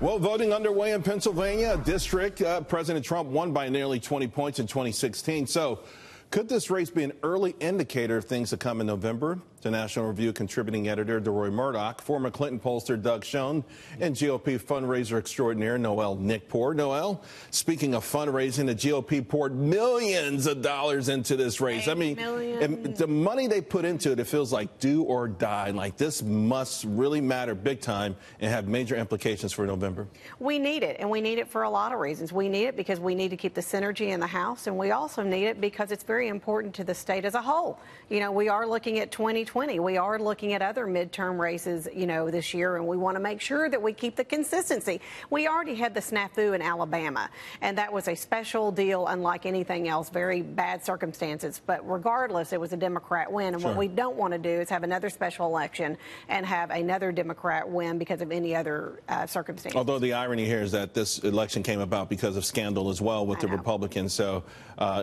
Well, voting underway in Pennsylvania, a district President Trump won by nearly 20 points in 2016. So could this race be an early indicator of things to come in November? To National Review contributing editor Deroy Murdock, former Clinton pollster Doug Schoen, and GOP fundraiser extraordinaire Noelle Nikpour. Noelle, speaking of fundraising, the GOP poured millions of dollars into this race. I mean, the money they put into it, it feels like do or die. Like this must really matter big time and have major implications for November. We need it, and we need it for a lot of reasons. We need it because we need to keep the synergy in the House, and we also need it because it's very important to the state as a whole. You know, we are looking at 2020. We are looking at other midterm races, you know, this year, and we want to make sure that we keep the consistency. We already had the snafu in Alabama, and that was a special deal, unlike anything else, very bad circumstances. But regardless, it was a Democrat win, and what we don't want to do is have another special election and have another Democrat win because of any other circumstance. Although the irony here is that this election came about because of scandal as well with the Republicans. So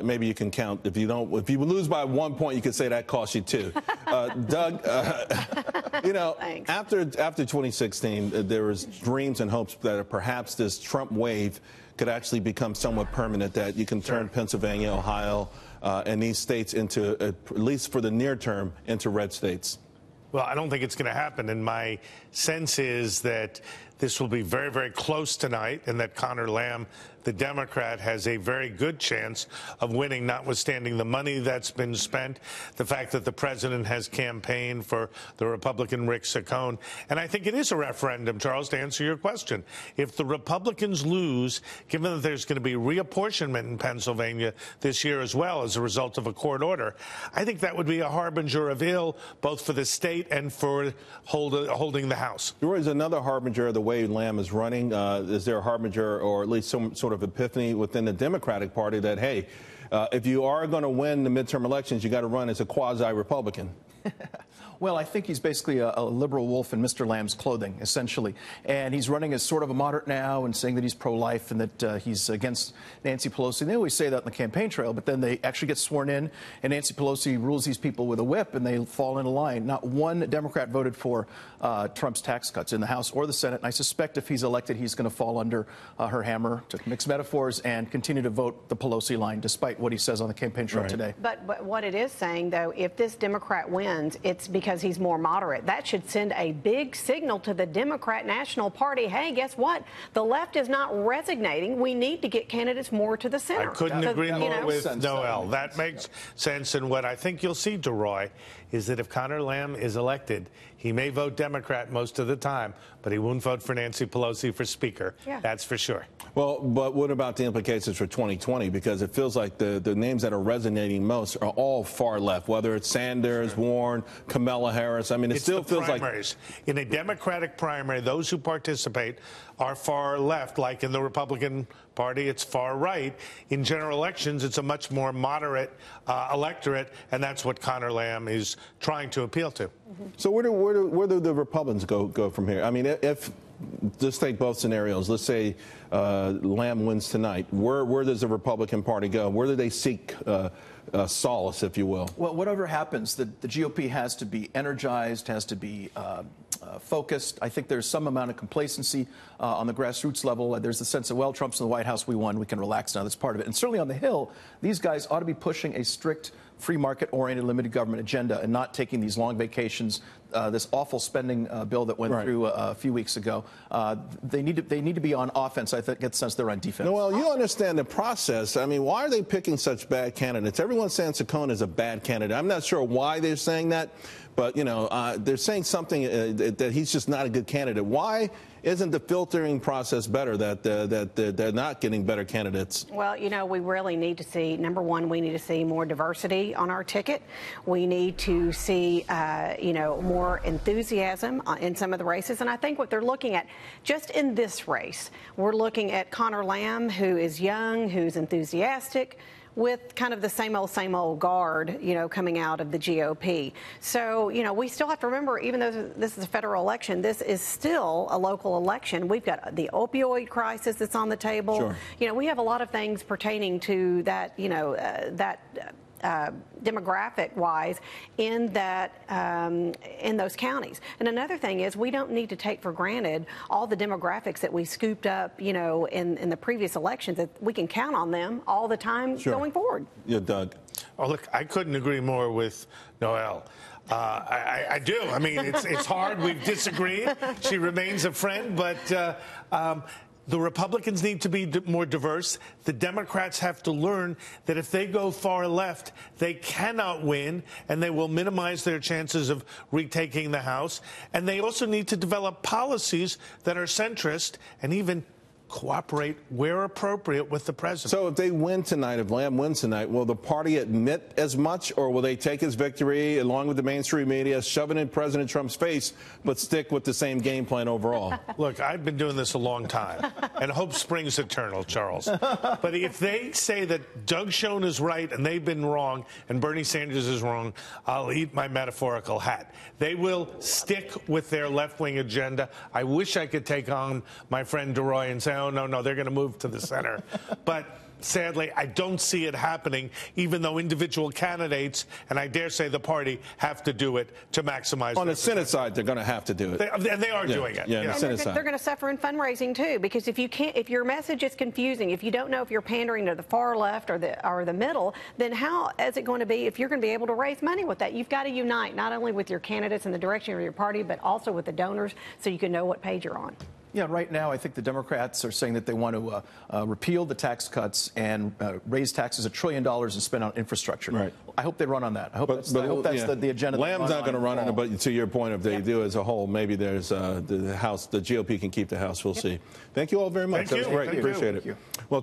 maybe you can count if you if you lose by 1 point, you could say that cost you 2. Doug, you know, after 2016, there was dreams and hopes that perhaps this Trump wave could actually become somewhat permanent, that you can turn Pennsylvania, Ohio, and these states into, at least for the near term, into red states. Well, I don't think it's going to happen. And my sense is that this will be very, very close tonight, and that Connor Lamb, the Democrat, has a very good chance of winning, notwithstanding the money that's been spent, the fact that the president has campaigned for the Republican Rick Saccone. And I think it is a referendum, Charles, to answer your question. If the Republicans lose, given that there's going to be reapportionment in Pennsylvania this year as well as a result of a court order, I think that would be a harbinger of ill, both for the state and for holding the House. There is another harbinger of the way Lamb is running. Is there a harbinger or at least some sort of epiphany within the Democratic Party that, hey, if you are going to win the midterm elections, you got to run as a quasi-Republican? Well, I think he's basically a liberal wolf in Mr. Lamb's clothing, essentially. And he's running as sort of a moderate now and saying that he's pro-life and that he's against Nancy Pelosi. They always say that on the campaign trail, but then they actually get sworn in, and Nancy Pelosi rules these people with a whip, and they fall into line. Not one Democrat voted for Trump's tax cuts in the House or the Senate, and I suspect if he's elected, he's going to fall under her hammer, to mix metaphors, and continue to vote the Pelosi line, despite what he says on the campaign trail today. But what it is saying, though, if this Democrat wins, it's because he's more moderate. That should send a big signal to the Democrat National Party. Hey, guess what? The left is not resignating. We need to get candidates more to the center. I couldn't agree more with Noelle. That makes sense. And what I think you'll see, Deroy, is that if Connor Lamb is elected, he may vote Democrat most of the time, but he won't vote for Nancy Pelosi for Speaker. That's for sure. Well, but what about the implications for 2020? Because it feels like the names that are resonating most are all far left, whether it's Sanders, Warren, Kamala Harris. I mean, it still feels primaries. In a Democratic primary, those who participate are far left, like in the Republican Party, it's far right. In general elections, it's a much more moderate electorate, and that's what Connor Lamb is trying to appeal to. So where do the Republicans go from here? I mean, if just take both scenarios. Let's say Lamb wins tonight. Where does the Republican Party go? Where do they seek solace, if you will? Well, whatever happens, the GOP has to be energized, has to be focused. I think there's some amount of complacency on the grassroots level. There's the sense that, well, Trump's in the White House, we won, we can relax now. That's part of it. And certainly on the Hill, these guys ought to be pushing a strict free market-oriented limited government agenda and not taking these long vacations, this awful spending bill that went through a few weeks ago. They need to be on offense. I get the sense they're on defense. Well, you understand the process. I mean, why are they picking such bad candidates? Everyone's saying Saccone is a bad candidate. I'm not sure why they're saying that, but, you know, they're saying something that he's just not a good candidate. Why isn't the filtering process better, that they're not getting better candidates? Well, you know, we really need to see, number one, we need to see more diversity on our ticket. We need to see, you know, more enthusiasm in some of the races. And I think what they're looking at, just in this race, we're looking at Connor Lamb, who is young, who's enthusiastic, with kind of the same old guard, you know, coming out of the GOP. So, you know, we still have to remember, even though this is a federal election, this is still a local election. We've got the opioid crisis that's on the table. You know, we have a lot of things pertaining to that, you know, that demographic-wise in those counties. And another thing is we don't need to take for granted all the demographics that we scooped up, you know, in the previous elections. That we can count on them all the time going forward. Yeah, Doug. Oh, look, I couldn't agree more with Noelle. I do. I mean, it's hard. We've disagreed. She remains a friend, but the Republicans need to be more diverse. The Democrats have to learn that if they go far left, they cannot win, and they will minimize their chances of retaking the House. And they also need to develop policies that are centrist and even cooperate where appropriate with the president. So if they win tonight, if Lamb wins tonight, will the party admit as much, or will they take his victory along with the mainstream media, shove it in President Trump's face, but stick with the same game plan overall? Look, I've been doing this a long time, and hope springs eternal, Charles. But if they say that Doug Schoen is right and they've been wrong and Bernie Sanders is wrong, I'll eat my metaphorical hat. They will stick with their left-wing agenda. I wish I could take on my friend Deroy and say, oh, no, they're going to move to the center. But sadly, I don't see it happening, even though individual candidates, and I dare say the party, have to do it to maximize. On the Senate side, they're going to have to do it. And they are doing it. Yeah, on the Senate side. They're going to suffer in fundraising, too, because if your message is confusing, if you don't know if you're pandering to the far left or the middle, then how is it going to be if you're going to be able to raise money with that? You've got to unite, not only with your candidates and the direction of your party, but also with the donors so you can know what page you're on. Yeah, right now I think the Democrats are saying that they want to repeal the tax cuts and raise taxes $1 trillion and spend on infrastructure. Right. I hope they run on that. I hope that's the agenda. Lamb's not going to run on it, but to your point, if they do as a whole, maybe there's the House, the GOP can keep the House. We'll see. Thank you all very much. Thank That was great. you. Appreciate it. Well.